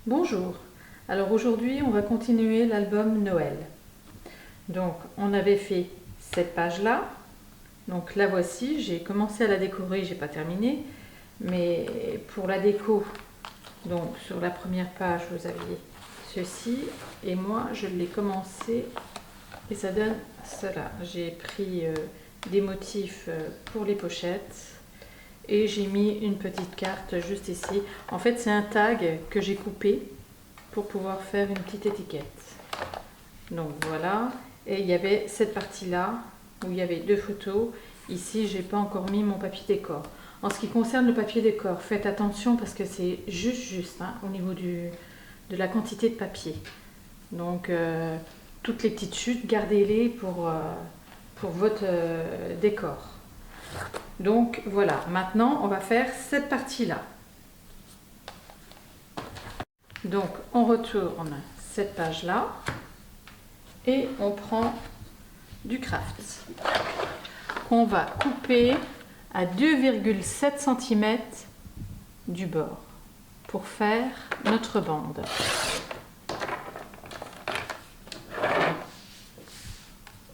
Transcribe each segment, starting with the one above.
Bonjour, alors aujourd'hui on va continuer l'album Noël. Donc on avait fait cette page là, donc la voici, j'ai commencé à la décorer, j'ai pas terminé, mais pour la déco, donc sur la première page vous aviez ceci, et moi je l'ai commencé et ça donne cela. J'ai pris des motifs pour les pochettes et j'ai mis une petite carte juste ici. En fait c'est un tag que j'ai coupé pour pouvoir faire une petite étiquette. Donc voilà, et il y avait cette partie là où il y avait deux photos. Ici j'ai pas encore mis mon papier décor. En ce qui concerne le papier décor, faites attention parce que c'est juste hein, au niveau de la quantité de papier. Donc toutes les petites chutes, gardez-les pour votre décor. Donc voilà, maintenant on va faire cette partie là. Donc on retourne cette page là et on prend du craft qu'on va couper à 2,7 cm du bord pour faire notre bande.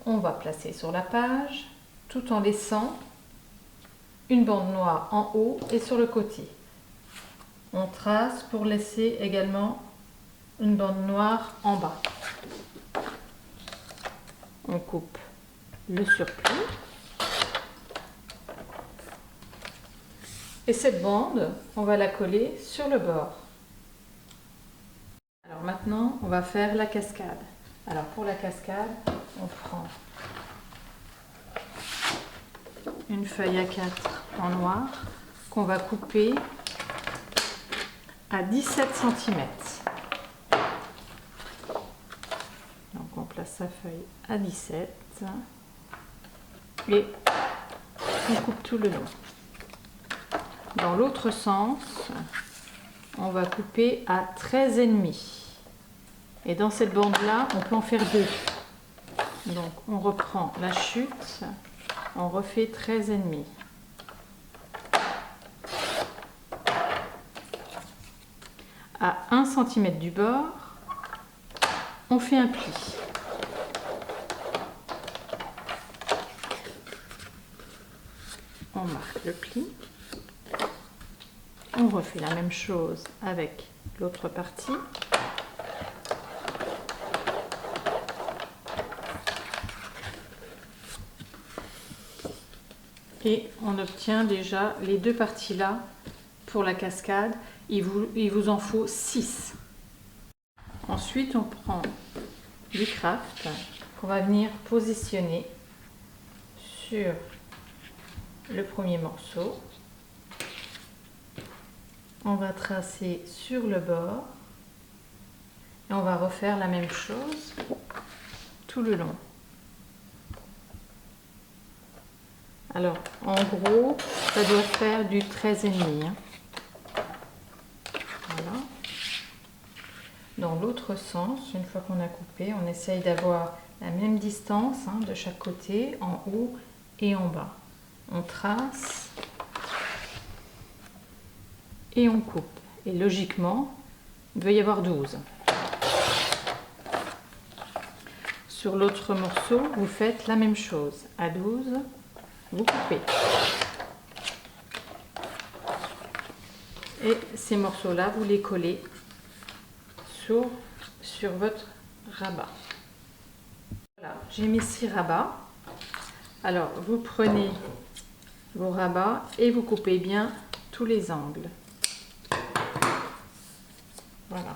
On va placer sur la page tout en laissant une bande noire en haut et sur le côté. On trace pour laisser également une bande noire en bas. On coupe le surplus. Et cette bande, on va la coller sur le bord. Alors maintenant, on va faire la cascade. Alors pour la cascade, on prend une feuille A4 en noir qu'on va couper à 17 cm. Donc on place sa feuille à 17 et on coupe tout le long. Dans l'autre sens, on va couper à 13,5. Et dans cette bande là, on peut en faire deux. Donc on reprend la chute, on refait 13,5. À 1 cm du bord, on fait un pli. On marque le pli. On refait la même chose avec l'autre partie. Et on obtient déjà les deux parties là pour la cascade. Il vous en faut 6. Ensuite, on prend du craft qu'on va venir positionner sur le premier morceau. On va tracer sur le bord et on va refaire la même chose tout le long. Alors, en gros, ça doit faire du 13,5. Voilà. Dans l'autre sens, une fois qu'on a coupé, on essaye d'avoir la même distance de chaque côté, en haut et en bas. On trace et on coupe. Et logiquement, il doit y avoir 12. Sur l'autre morceau, vous faites la même chose. À 12, vous coupez. Et ces morceaux-là, vous les collez sur votre rabat. Voilà, j'ai mis 6 rabats. Alors, vous prenez vos rabats et vous coupez bien tous les angles. Voilà.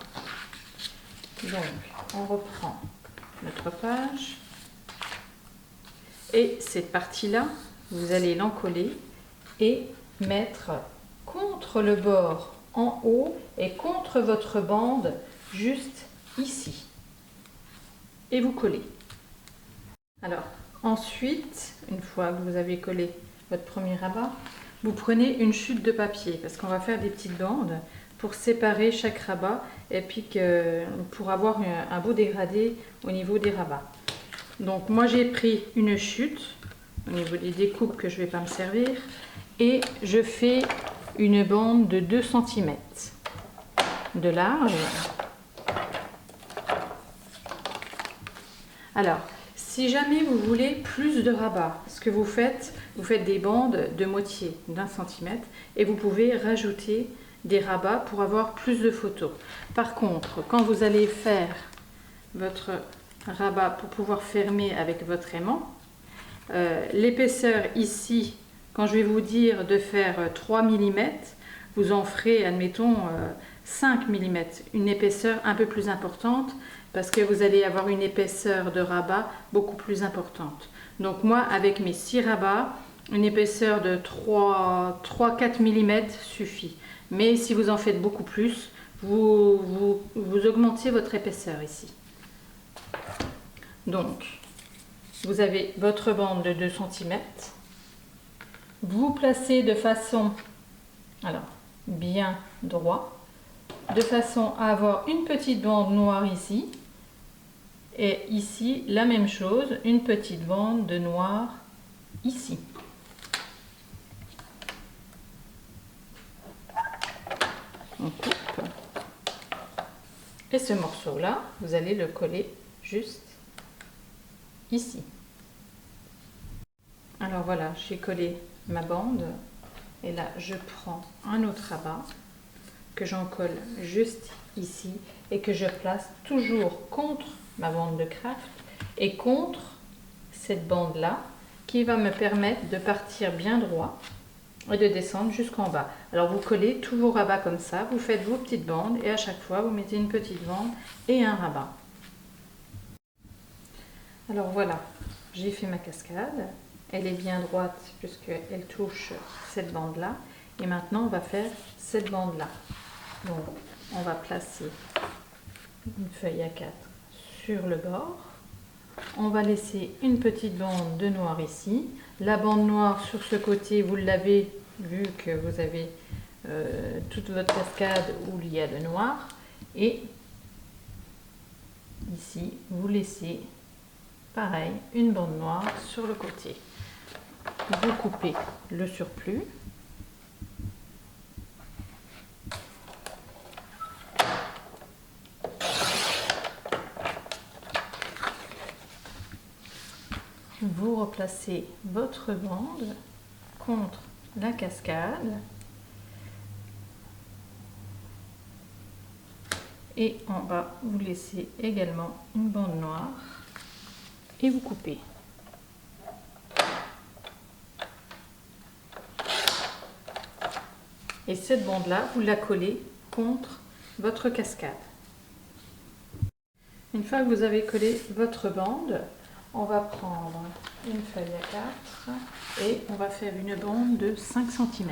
Donc, on reprend notre page. Et cette partie-là, vous allez l'encoller et mettre contre le bord en haut et contre votre bande juste ici. Et vous collez. Alors, ensuite, une fois que vous avez collé votre premier rabat, vous prenez une chute de papier parce qu'on va faire des petites bandes pour séparer chaque rabat et puis pour avoir un beau dégradé au niveau des rabats. Donc moi j'ai pris une chute au niveau des découpes que je ne vais pas me servir. Et je fais une bande de 2 cm de large. Alors, si jamais vous voulez plus de rabat, ce que vous faites des bandes de moitié d'1 cm et vous pouvez rajouter des rabats pour avoir plus de photos. Par contre, quand vous allez faire votre rabat pour pouvoir fermer avec votre aimant, l'épaisseur ici, quand je vais vous dire de faire 3 mm, vous en ferez, admettons, 5 mm, une épaisseur un peu plus importante, parce que vous allez avoir une épaisseur de rabat beaucoup plus importante. Donc moi, avec mes 6 rabats, une épaisseur de 3-4 mm suffit. Mais si vous en faites beaucoup plus, vous augmentez votre épaisseur ici. Donc, vous avez votre bande de 2 cm. Vous placez de façon bien droit, de façon à avoir une petite bande noire ici. Et ici, la même chose, une petite bande de noir ici. On coupe. Et ce morceau-là, vous allez le coller juste ici. Alors voilà, j'ai collé ma bande. Et là, je prends un autre rabat que j'en colle juste ici et que je place toujours contre ma bande de craft et contre cette bande là qui va me permettre de partir bien droit et de descendre jusqu'en bas. Alors vous collez tous vos rabats comme ça, vous faites vos petites bandes et à chaque fois vous mettez une petite bande et un rabat. Alors voilà, j'ai fait ma cascade, elle est bien droite puisqu'elle touche cette bande là et maintenant on va faire cette bande là. Donc on va placer une feuille A4 sur le bord. On va laisser une petite bande de noir ici. La bande noire sur ce côté, vous l'avez vu que vous avez toute votre cascade où il y a le noir. Et ici, vous laissez pareil une bande noire sur le côté. Vous coupez le surplus. Vous replacez votre bande contre la cascade et en bas vous laissez également une bande noire et vous coupez. Et cette bande là vous la collez contre votre cascade. Une fois que vous avez collé votre bande, on va prendre une feuille A4 et on va faire une bande de 5 cm.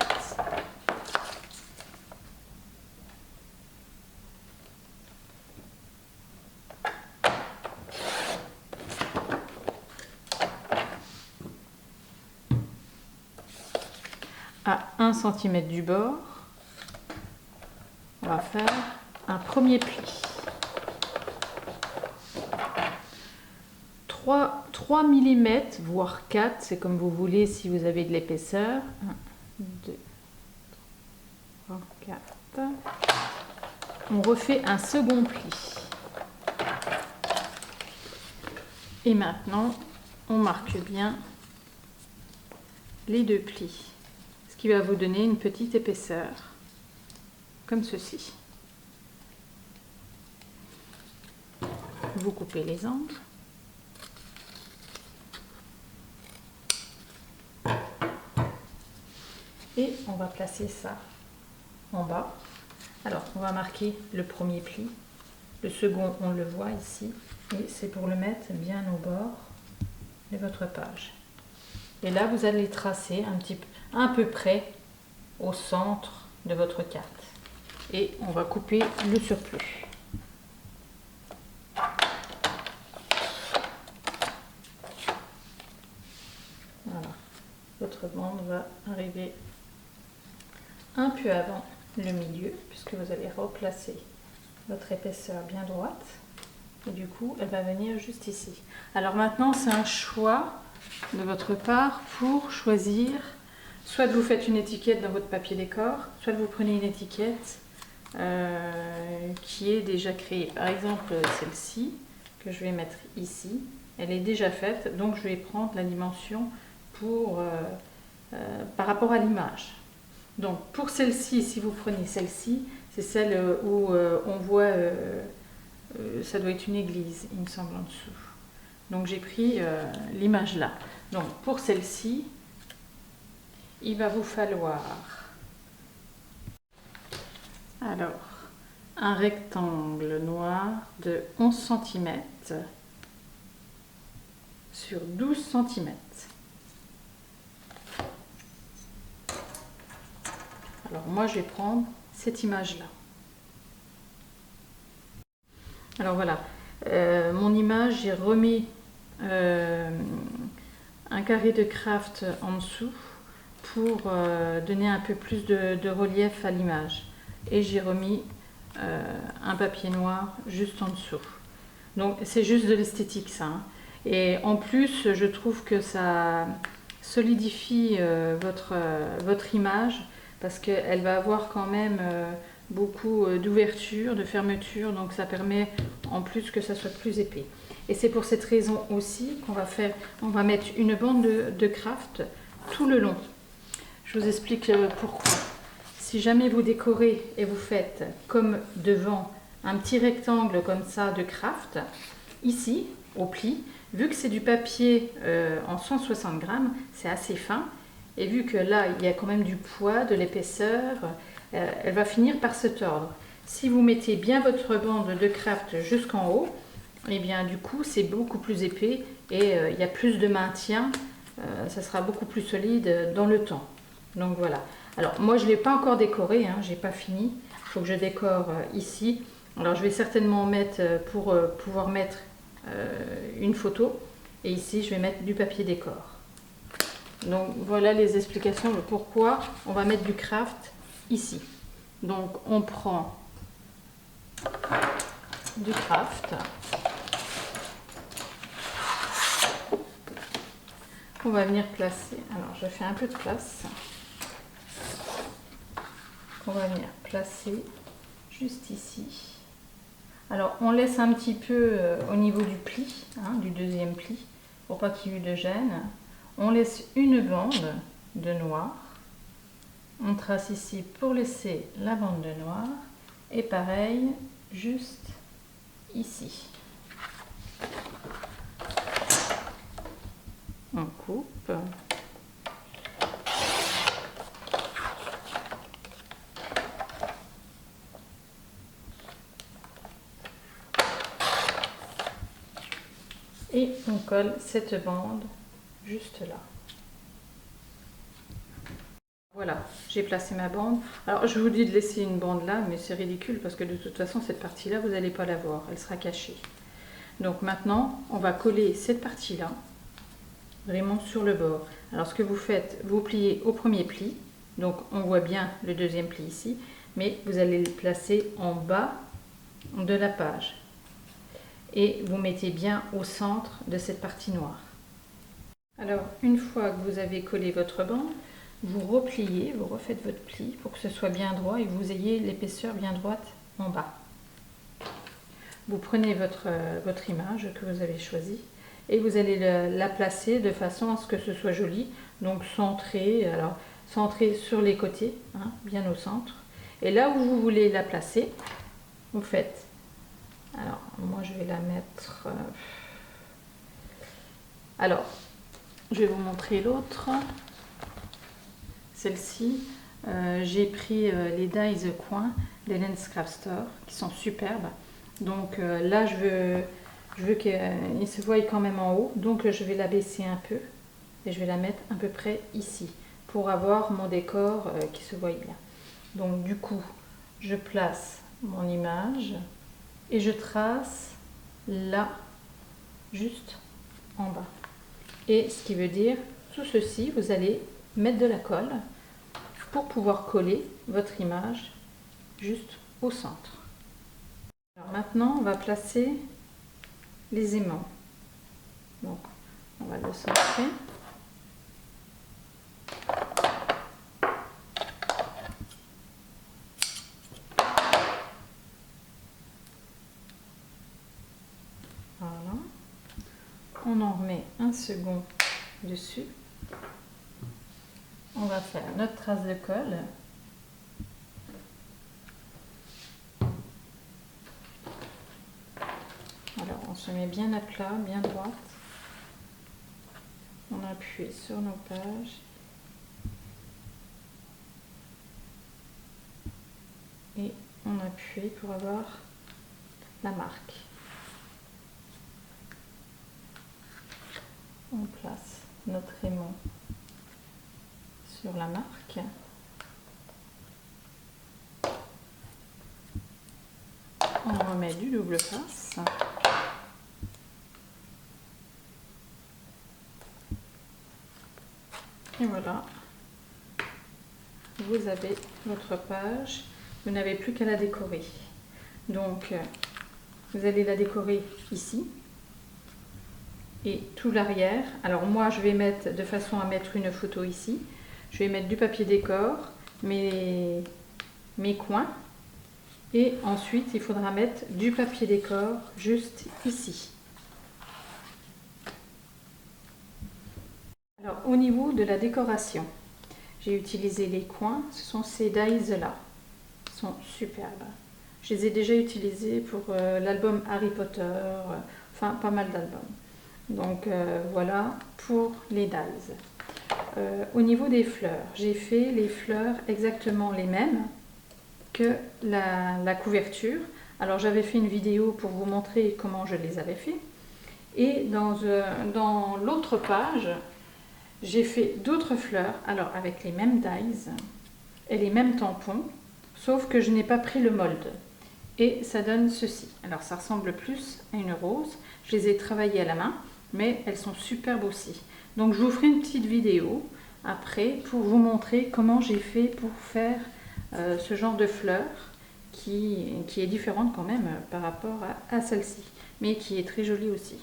À 1 cm du bord, on va faire un premier pli. 3 mm, voire 4, c'est comme vous voulez si vous avez de l'épaisseur. 1, 2, 3, 4. On refait un second pli. Et maintenant, on marque bien les 2 plis, ce qui va vous donner une petite épaisseur, comme ceci. Vous coupez les angles. Et on va placer ça en bas. Alors, on va marquer le premier pli. Le second, on le voit ici. Et c'est pour le mettre bien au bord de votre page. Et là, vous allez tracer un peu près au centre de votre carte. Et on va couper le surplus. Voilà. Votre bande va arriver un peu avant le milieu, puisque vous allez replacer votre épaisseur bien droite et du coup elle va venir juste ici. Alors maintenant c'est un choix de votre part pour choisir, soit vous faites une étiquette dans votre papier décor, soit vous prenez une étiquette qui est déjà créée. Par exemple, celle-ci que je vais mettre ici, elle est déjà faite, donc je vais prendre la dimension pour, par rapport à l'image. Donc pour celle-ci, si vous prenez celle-ci, c'est celle où on voit, ça doit être une église, il me semble, en dessous. Donc j'ai pris l'image là. Donc pour celle-ci, il va vous falloir alors un rectangle noir de 11 cm sur 12 cm. Alors moi je vais prendre cette image là. Alors voilà, mon image, j'ai remis un carré de craft en dessous pour donner un peu plus de relief à l'image. Et j'ai remis un papier noir juste en dessous. Donc c'est juste de l'esthétique ça. Hein. Et en plus, je trouve que ça solidifie votre image parce qu'elle va avoir quand même beaucoup d'ouverture, de fermeture, donc ça permet en plus que ça soit plus épais. Et c'est pour cette raison aussi qu'on va mettre une bande de craft tout le long. Je vous explique pourquoi. Si jamais vous décorez et vous faites comme devant un petit rectangle comme ça de craft, ici au pli, vu que c'est du papier en 160 grammes, c'est assez fin, et vu que là il y a quand même du poids, de l'épaisseur, elle va finir par se tordre. Si vous mettez bien votre bande de craft jusqu'en haut, et bien du coup c'est beaucoup plus épais et il y a plus de maintien, ça sera beaucoup plus solide dans le temps. Donc voilà. Alors moi je ne l'ai pas encore décoré, hein, j'ai pas fini. Il faut que je décore ici. Alors je vais certainement mettre pour pouvoir mettre une photo. Et ici je vais mettre du papier décor. Donc voilà les explications de pourquoi on va mettre du craft ici. Donc on prend du craft. On va venir placer. Alors je fais un peu de place. On va venir placer juste ici. Alors on laisse un petit peu au niveau du pli, hein, du deuxième pli, pour pas qu'il y ait eu de gêne. On laisse une bande de noir. On trace ici pour laisser la bande de noir. Et pareil, juste ici. On coupe. Et on colle cette bande juste là. Voilà, j'ai placé ma bande. Alors je vous dis de laisser une bande là, mais c'est ridicule parce que de toute façon cette partie-là, vous n'allez pas la voir, elle sera cachée. Donc maintenant, on va coller cette partie-là vraiment sur le bord. Alors ce que vous faites, vous pliez au premier pli, donc on voit bien le deuxième pli ici, mais vous allez le placer en bas de la page. Et vous mettez bien au centre de cette partie noire. Alors, une fois que vous avez collé votre bande, vous repliez, vous refaites votre pli pour que ce soit bien droit et que vous ayez l'épaisseur bien droite en bas. Vous prenez votre image que vous avez choisie et vous allez la placer de façon à ce que ce soit joli. Donc centré, alors centré sur les côtés, hein, bien au centre. Et là où vous voulez la placer, vous faites. Alors, moi je vais la mettre... Alors, je vais vous montrer l'autre. Celle-ci, j'ai pris les dies The Coin d'Helen's Craft Store, qui sont superbes. Donc là, je veux qu'ils se voient quand même en haut. Donc je vais la baisser un peu et je vais la mettre à peu près ici pour avoir mon décor qui se voit bien. Donc du coup, je place mon image et je trace là, juste en bas. Et ce qui veut dire, tout ceci, vous allez mettre de la colle pour pouvoir coller votre image juste au centre. Alors maintenant, on va placer les aimants. Donc, On va le centrer. Voilà. On en remet un second dessus. On va faire notre trace de colle. Alors on se met bien à plat, bien droite. On appuie sur nos pages. Et on appuie pour avoir la marque. On place notre aimant sur la marque. On remet du double face. Et voilà, vous avez votre page. Vous n'avez plus qu'à la décorer. Donc, vous allez la décorer ici. Et tout l'arrière. Alors moi, je vais mettre de façon à mettre une photo ici. Je vais mettre du papier décor, mes coins. Et ensuite, il faudra mettre du papier décor juste ici. Alors, au niveau de la décoration, j'ai utilisé les coins. Ce sont ces dies là. Ils sont superbes. Je les ai déjà utilisés pour l'album Harry Potter, enfin pas mal d'albums. Donc voilà pour les dies. Au niveau des fleurs, j'ai fait les fleurs exactement les mêmes que la couverture. Alors j'avais fait une vidéo pour vous montrer comment je les avais fait. Et dans l'autre page, j'ai fait d'autres fleurs, alors avec les mêmes dies et les mêmes tampons, sauf que je n'ai pas pris le mold. Et ça donne ceci. Alors ça ressemble plus à une rose. Je les ai travaillées à la main, mais elles sont superbes aussi. Donc je vous ferai une petite vidéo après pour vous montrer comment j'ai fait pour faire ce genre de fleurs qui est différente quand même par rapport à celle-ci, mais qui est très jolie aussi.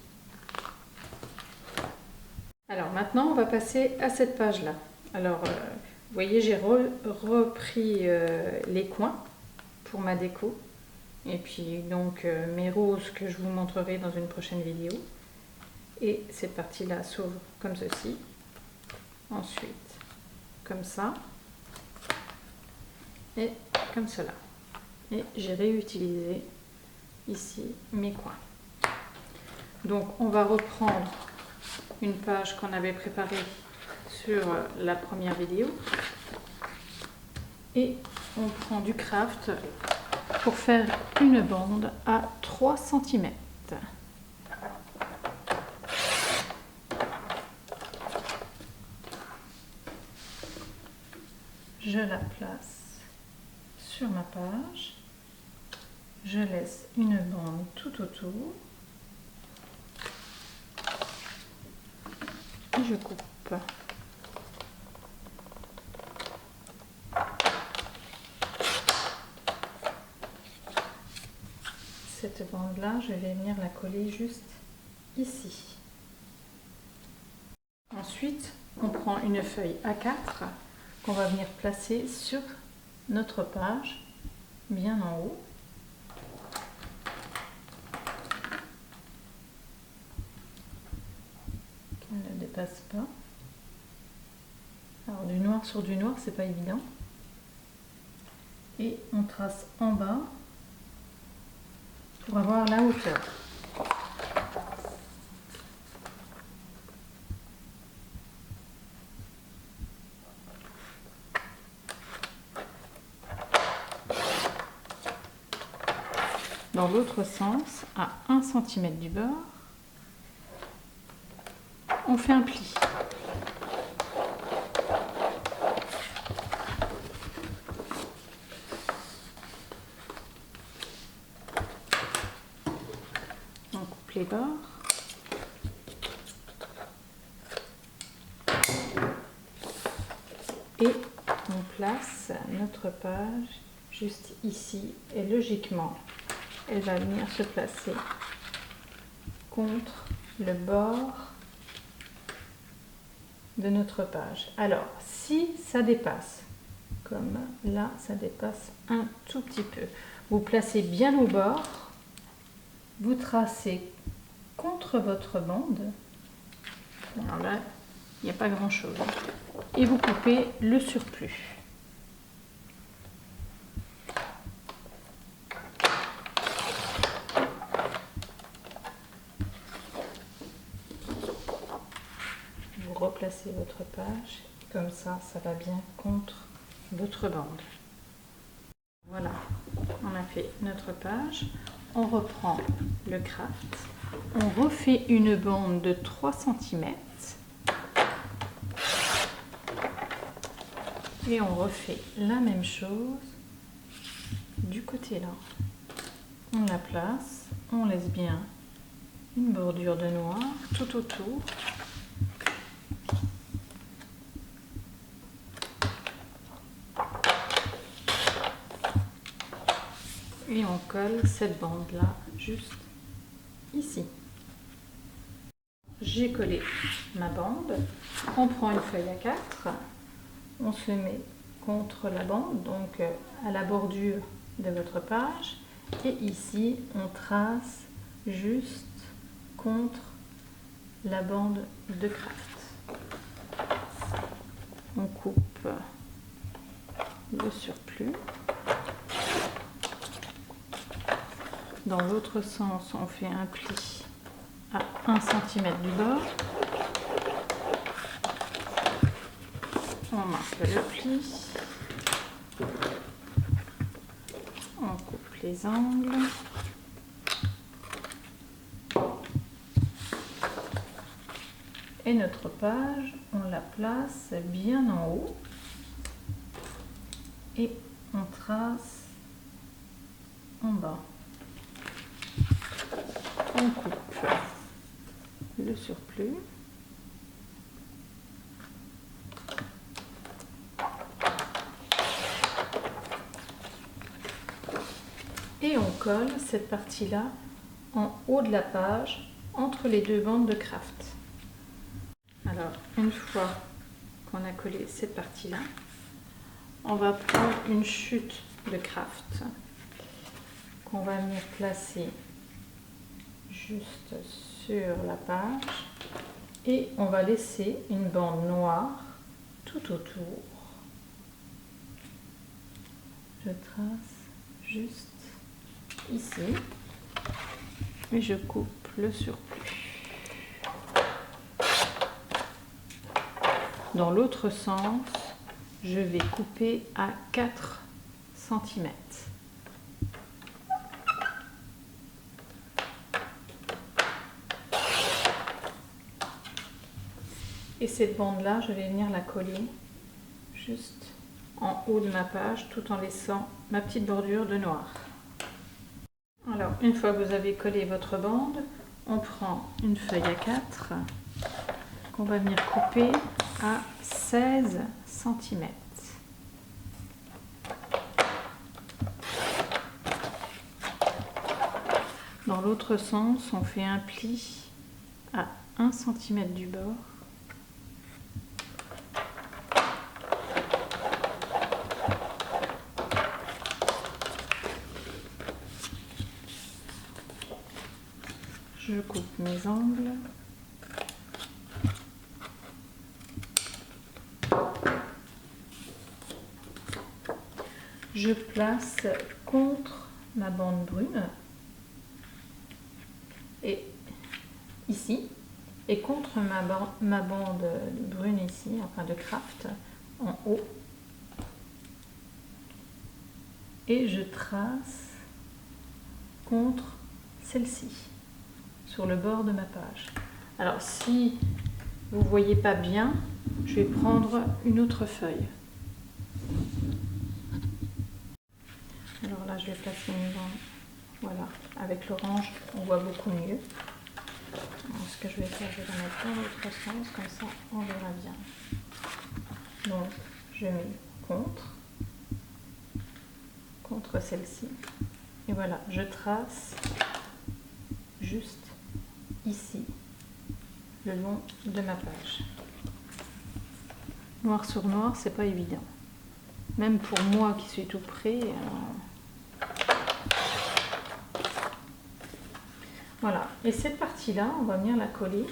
Alors maintenant on va passer à cette page là. Alors vous voyez, j'ai repris les coins pour ma déco. Et puis donc mes roses que je vous montrerai dans une prochaine vidéo. Et cette partie-là s'ouvre comme ceci. Ensuite, comme ça. Et comme cela. Et j'ai réutilisé ici mes coins. Donc on va reprendre une page qu'on avait préparée sur la première vidéo. Et on prend du craft pour faire une bande à 3 cm. Je la place sur ma page. Je laisse une bande tout autour. Et je coupe. Cette bande là, je vais venir la coller juste ici. Ensuite, on prend une feuille A4 qu'on va venir placer sur notre page, bien en haut. Qu'elle ne dépasse pas. Alors du noir sur du noir, c'est pas évident. Et on trace en bas pour avoir la hauteur. Dans l'autre sens, à 1 cm du bord, on fait un pli. On coupe les bords. Et on place notre page juste ici. Et logiquement, elle va venir se placer contre le bord de notre page. Alors, si ça dépasse, comme là, ça dépasse un tout petit peu, vous placez bien au bord, vous tracez contre votre bande. Alors là, il n'y a pas grand chose. Et vous coupez le surplus. Vous replacez votre page, comme ça, ça va bien contre votre bande. Voilà, on a fait notre page. On reprend le craft. On refait une bande de 3 cm. Et on refait la même chose du côté là. On la place, on laisse bien une bordure de noir tout autour. Et on colle cette bande là juste ici. J'ai collé ma bande. On prend une feuille à 4. On se met contre la bande, donc à la bordure de votre page. Et ici, on trace juste contre la bande de craft. On coupe le surplus. Dans l'autre sens, on fait un pli à 1 cm du bord. On marque le pli. On coupe les angles. Et notre page, on la place bien en haut. Et on trace en bas. On coupe le surplus. Et on colle cette partie-là en haut de la page entre les deux bandes de craft. Alors, une fois qu'on a collé cette partie-là, on va prendre une chute de craft qu'on va venir placer juste sur la page et on va laisser une bande noire tout autour. Je trace juste ici et je coupe le surplus. Dans l'autre sens, je vais couper à 4 cm. Et cette bande-là, je vais venir la coller juste en haut de ma page tout en laissant ma petite bordure de noir. Alors, une fois que vous avez collé votre bande, on prend une feuille à 4 qu'on va venir couper à 16 cm. Dans l'autre sens, on fait un pli à 1 cm du bord. Je coupe mes angles. Je place contre ma bande brune et ici et contre ma bande brune ici, enfin de craft en haut, et je trace contre celle-ci sur le bord de ma page. Alors si vous ne voyez pas bien, je vais prendre une autre feuille. Alors là je vais placer une bande, voilà, avec l'orange on voit beaucoup mieux. Alors, ce que je vais faire, je vais la mettre dans l'autre sens, comme ça on verra bien. Donc je mets contre celle-ci, et voilà, je trace juste ici, le long de ma page. Noir sur noir, c'est pas évident. Même pour moi qui suis tout près. Voilà. Et cette partie-là, on va venir la coller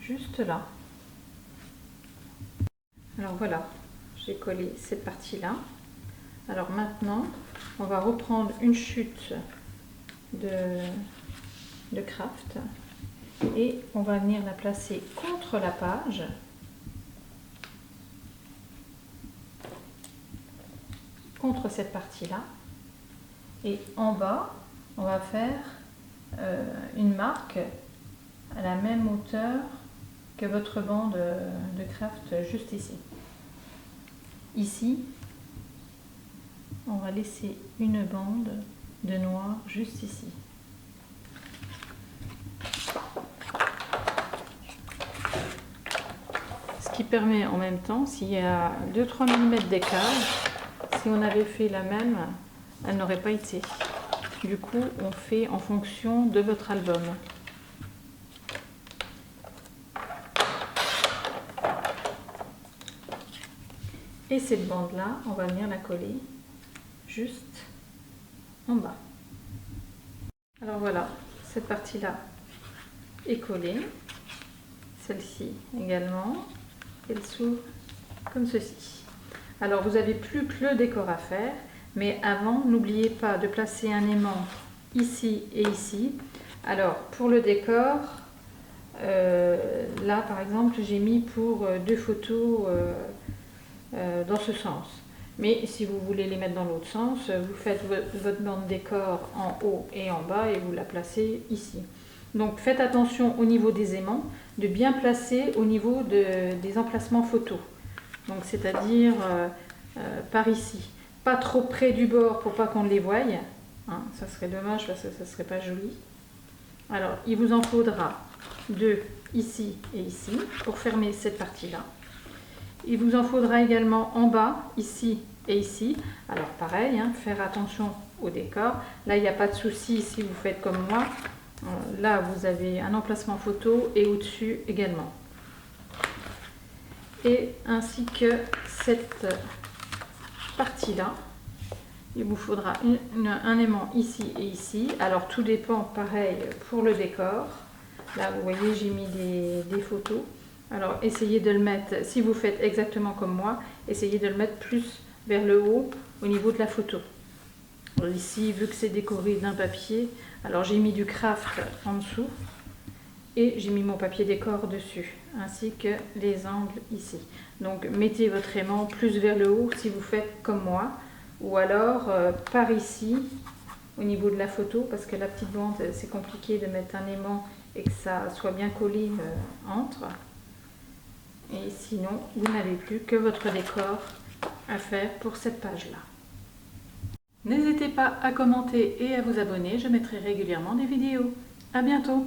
juste là. Alors voilà, j'ai collé cette partie-là. Alors maintenant, on va reprendre une chute de craft et on va venir la placer contre la page. Contre cette partie-là. Et en bas, on va faire une marque à la même hauteur que votre banc de craft juste ici. Ici, on va laisser une bande de noir juste ici. Ce qui permet en même temps, s'il y a 2-3 mm d'écart, si on avait fait la même, elle n'aurait pas été. Du coup, on fait en fonction de votre album. Et cette bande-là, on va venir la coller juste en bas. Alors voilà, cette partie-là est collée. Celle-ci également. Elle s'ouvre comme ceci. Alors vous n'avez plus que le décor à faire, mais avant, n'oubliez pas de placer un aimant ici et ici. Alors pour le décor, là par exemple, j'ai mis pour 2 photos dans ce sens. Mais si vous voulez les mettre dans l'autre sens, vous faites votre bande décor en haut et en bas et vous la placez ici. Donc faites attention au niveau des aimants, de bien placer au niveau des emplacements photos. Donc c'est-à-dire par ici. Pas trop près du bord pour pas qu'on les voie. Hein, ça serait dommage parce que ça serait pas joli. Alors il vous en faudra 2 ici et ici pour fermer cette partie-là. Il vous en faudra également en bas, ici et ici. Alors pareil, hein, faire attention au décor. Là, il n'y a pas de souci si vous faites comme moi. Là, vous avez un emplacement photo et au-dessus également. Et ainsi que cette partie-là, il vous faudra un aimant ici et ici. Alors tout dépend, pareil, pour le décor. Là, vous voyez, j'ai mis des photos. Alors essayez de le mettre, si vous faites exactement comme moi, essayez de le mettre plus vers le haut au niveau de la photo. Alors ici, vu que c'est décoré d'un papier, alors j'ai mis du craft en dessous et j'ai mis mon papier décor dessus, ainsi que les angles ici. Donc mettez votre aimant plus vers le haut si vous faites comme moi, ou alors par ici au niveau de la photo, parce que la petite bande, c'est compliqué de mettre un aimant et que ça soit bien collé entre. Et sinon, vous n'avez plus que votre décor à faire pour cette page-là. N'hésitez pas à commenter et à vous abonner, je mettrai régulièrement des vidéos. À bientôt!